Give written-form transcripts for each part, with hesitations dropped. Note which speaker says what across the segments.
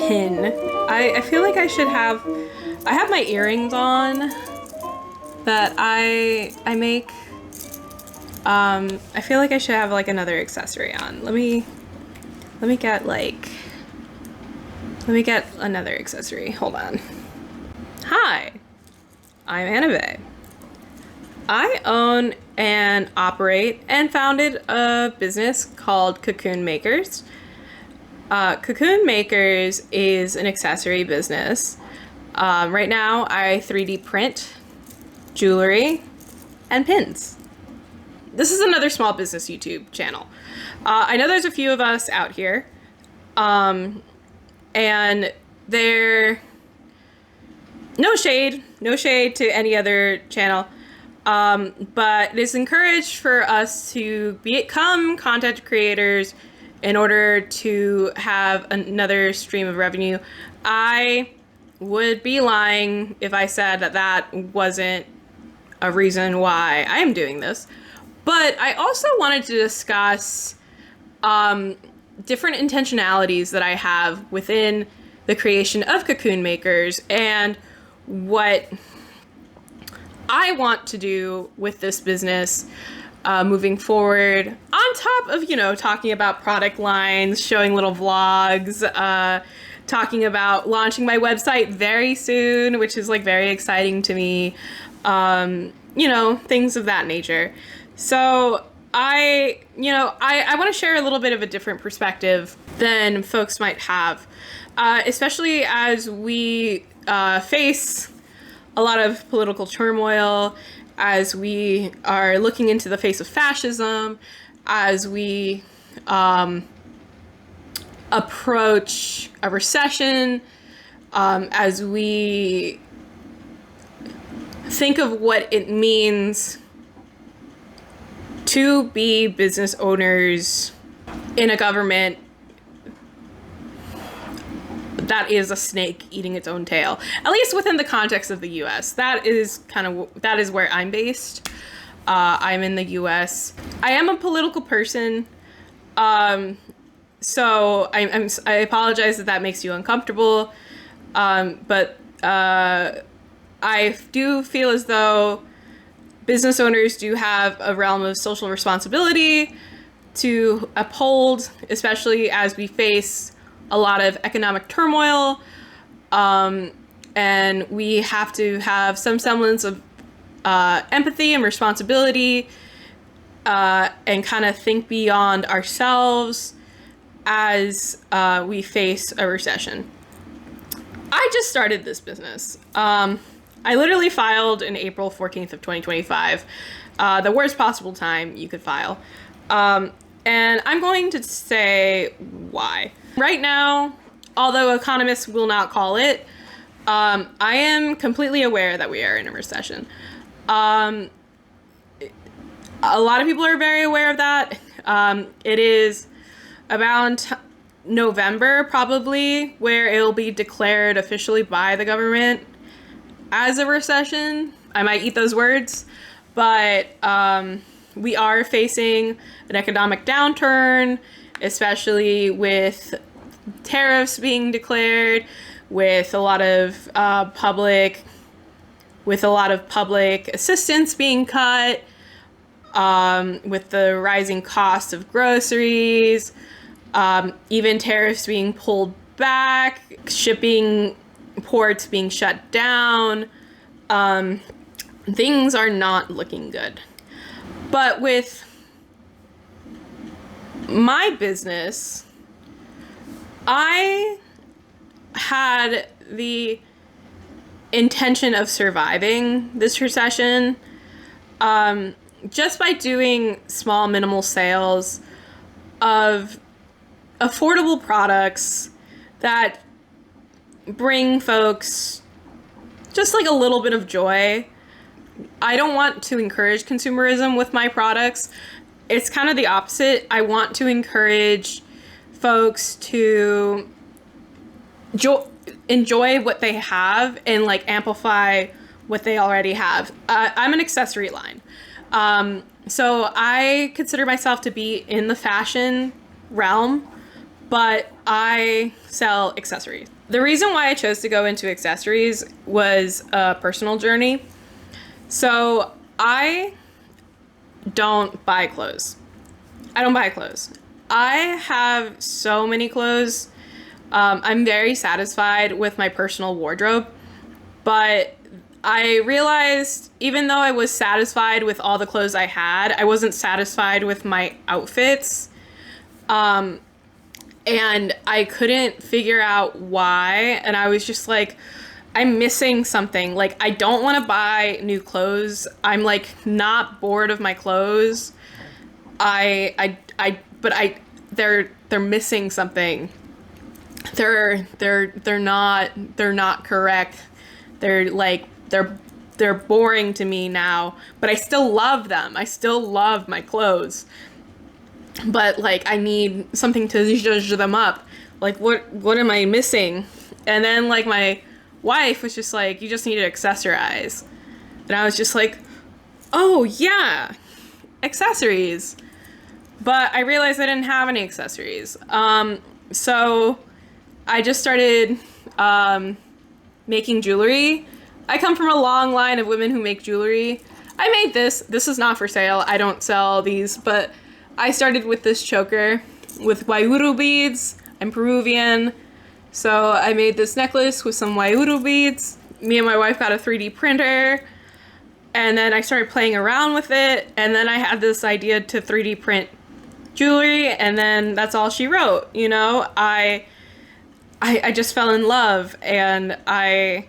Speaker 1: pin. I feel like I should have, I have my earrings on that I make. I feel like I should have like another accessory on. Let me get another accessory. Hold on. Hi, I'm Anevay. I own and operate and founded a business called Cocoon Makers. Cocoon Makers is an accessory business. Right now, I 3D print jewelry and pins. This is another small business YouTube channel. I know there's a few of us out here, and they're no shade to any other channel. But it is encouraged for us to become content creators in order to have another stream of revenue. I would be lying if I said that that wasn't a reason why I am doing this. But I also wanted to discuss different intentionalities that I have within the creation of Cocoon Makers and what I want to do with this business moving forward, on top of, you know, talking about product lines, showing little vlogs, talking about launching my website very soon, which is like very exciting to me, you know, things of that nature. So I want to share a little bit of a different perspective than folks might have, especially as we face a lot of political turmoil, as we are looking into the face of fascism, as we approach a recession, as we think of what it means to be business owners in a government that is a snake eating its own tail, at least within the context of the US. That is where I'm based. I'm in the US. I am a political person, so I apologize that makes you uncomfortable, but I do feel as though business owners do have a realm of social responsibility to uphold, especially as we face a lot of economic turmoil, and we have to have some semblance of empathy and responsibility, and kind of think beyond ourselves as we face a recession. I just started this business. I literally filed in April 14th of 2025, the worst possible time you could file. And I'm going to say why. Right now, although economists will not call it, I am completely aware that we are in a recession. A lot of people are very aware of that. It is around November, probably, where it'll be declared officially by the government as a recession. I might eat those words, but we are facing an economic downturn, especially with tariffs being declared, with a lot of public assistance being cut, with the rising cost of groceries, even tariffs being pulled back, shipping ports being shut down. Things are not looking good. But with my business, I had the intention of surviving this recession, just by doing small, minimal sales of affordable products that bring folks just like a little bit of joy. I don't want to encourage consumerism with my products. It's kind of the opposite. I want to encourage folks to enjoy what they have and like amplify what they already have. I'm an accessory line. So I consider myself to be in the fashion realm, but I sell accessories. The reason why I chose to go into accessories was a personal journey. So I don't buy clothes. I don't buy clothes. I have so many clothes. I'm very satisfied with my personal wardrobe, but I realized even though I was satisfied with all the clothes I had, I wasn't satisfied with my outfits. And I couldn't figure out why. And I was just like, I'm missing something. Like, I don't want to buy new clothes. I'm like not bored of my clothes. They're missing something. They're not correct. They're boring to me now, but I still love them. I still love my clothes. But like, I need something to zhuzh them up. Like, what am I missing? And then like my wife was just like, you just need to accessorize. And I was just like, oh yeah, accessories. But I realized I didn't have any accessories. So I just started making jewelry. I come from a long line of women who make jewelry. I made this. This is not for sale. I don't sell these, but I started with this choker with Wairuru beads. I'm Peruvian, so I made this necklace with some Wairuru beads. Me and my wife got a 3D printer, and then I started playing around with it, and then I had this idea to 3D print jewelry, and then that's all she wrote, you know? I just fell in love, and I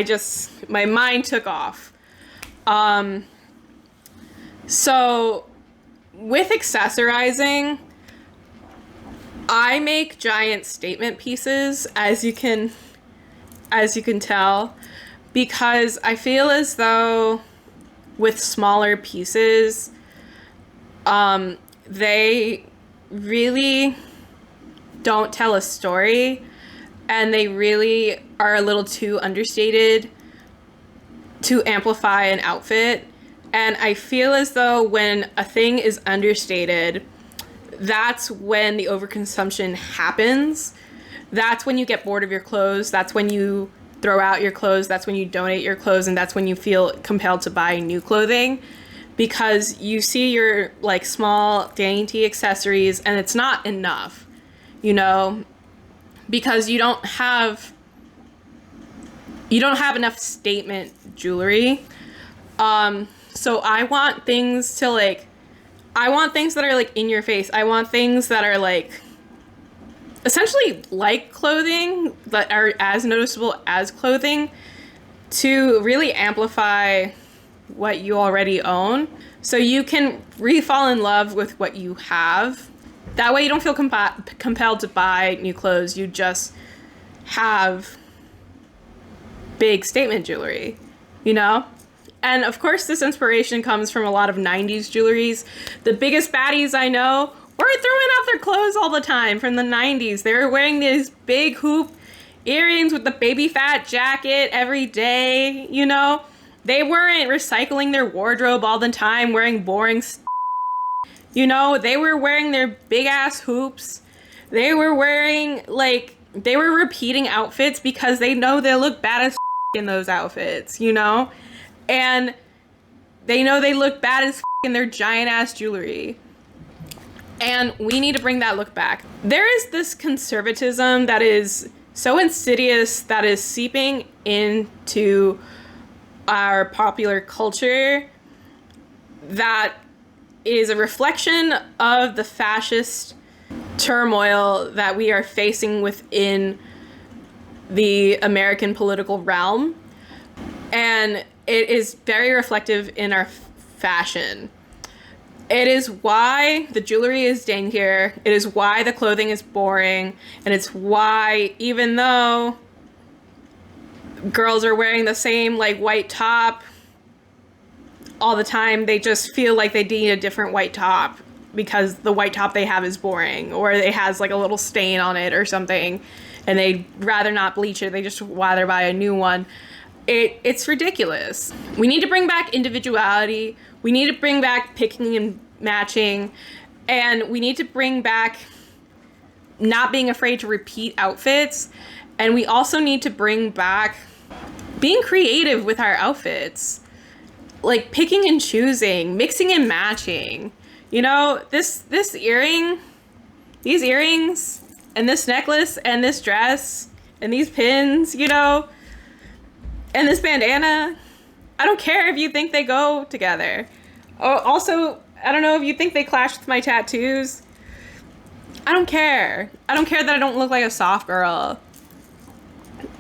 Speaker 1: just, my mind took off. So with accessorizing, I make giant statement pieces, as you can tell, because I feel as though with smaller pieces, they really don't tell a story, and they really are a little too understated to amplify an outfit. And I feel as though when a thing is understated, that's when the overconsumption happens. That's when you get bored of your clothes. That's when you throw out your clothes. That's when you donate your clothes. And that's when you feel compelled to buy new clothing, because you see your like small dainty accessories and it's not enough, you know, because you don't have enough statement jewelry. So I want things to like, I want things that are like in your face. I want things that are like essentially like clothing, that are as noticeable as clothing, to really amplify what you already own, so you can re-fall in love with what you have. That way you don't feel compelled to buy new clothes. You just have big statement jewelry, you know? And of course, this inspiration comes from a lot of 90s jewelries. The biggest baddies I know were throwing out their clothes all the time from the 90s. They were wearing these big hoop earrings with the baby fat jacket every day, you know? They weren't recycling their wardrobe all the time, wearing boring you know? They were wearing their big ass hoops. They were wearing, like, they were repeating outfits because they know they look bad as in those outfits, you know? And they know they look bad as in their giant ass jewelry. And we need to bring that look back. There is this conservatism that is so insidious that is seeping into our popular culture, that is a reflection of the fascist turmoil that we are facing within the American political realm. And it is very reflective in our fashion. It is why the jewelry is daintier. It is why the clothing is boring. And it's why, even though girls are wearing the same like white top all the time, they just feel like they need a different white top because the white top they have is boring, or it has like a little stain on it or something, and they'd rather not bleach it. They just rather buy a new one. It's ridiculous. We need to bring back individuality. We need to bring back picking and matching. And we need to bring back not being afraid to repeat outfits. And we also need to bring back being creative with our outfits. Like picking and choosing, mixing and matching. You know, this earring, these earrings, and this necklace, and this dress, and these pins, you know, and this bandana. I don't care if you think they go together. Oh, also, I don't know if you think they clash with my tattoos. I don't care. I don't care that I don't look like a soft girl.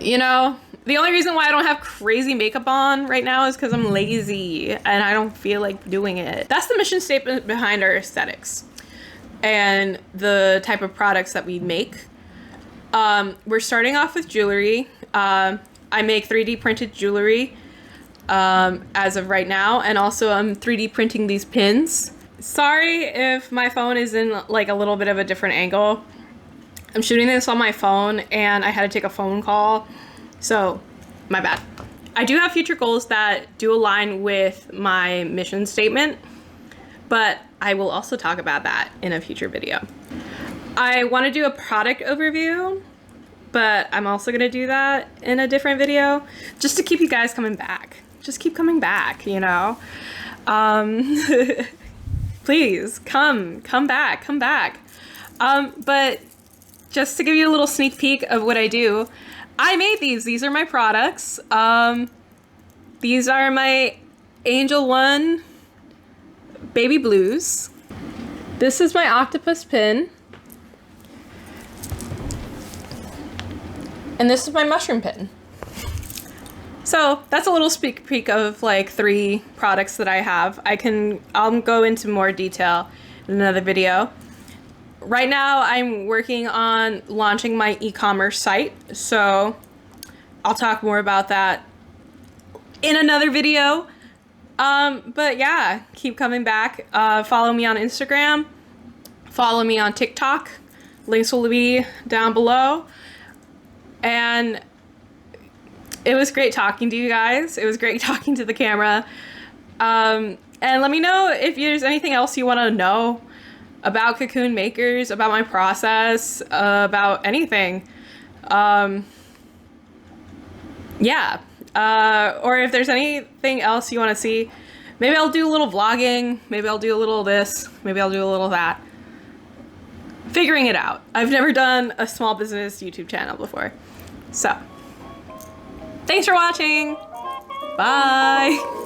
Speaker 1: You know, the only reason why I don't have crazy makeup on right now is because I'm lazy and I don't feel like doing it. That's the mission statement behind our aesthetics and the type of products that we make. We're starting off with jewelry. I make 3D printed jewelry as of right now, and also I'm 3D printing these pins. Sorry if my phone is in like a little bit of a different angle. I'm shooting this on my phone and I had to take a phone call, so my bad. I do have future goals that do align with my mission statement, but I will also talk about that in a future video. I want to do a product overview, but I'm also going to do that in a different video just to keep you guys coming back. Just keep coming back, you know? Please come back. But just to give you a little sneak peek of what I do, I made these. These are my products. These are my Angel One Baby Blues. This is my octopus pin. And this is my mushroom pin. So that's a little sneak peek of like 3 products that I have. I'll go into more detail in another video. Right now I'm working on launching my e-commerce site, so I'll talk more about that in another video. But yeah, keep coming back. Follow me on Instagram. Follow me on TikTok. Links will be down below. And it was great talking to you guys. It was great talking to the camera. And let me know if there's anything else you want to know about Cocoon Makers, about my process, about anything. Yeah. Or if there's anything else you want to see, maybe I'll do a little vlogging. Maybe I'll do a little this. Maybe I'll do a little that. Figuring it out. I've never done a small business YouTube channel before. So, thanks for watching. Bye.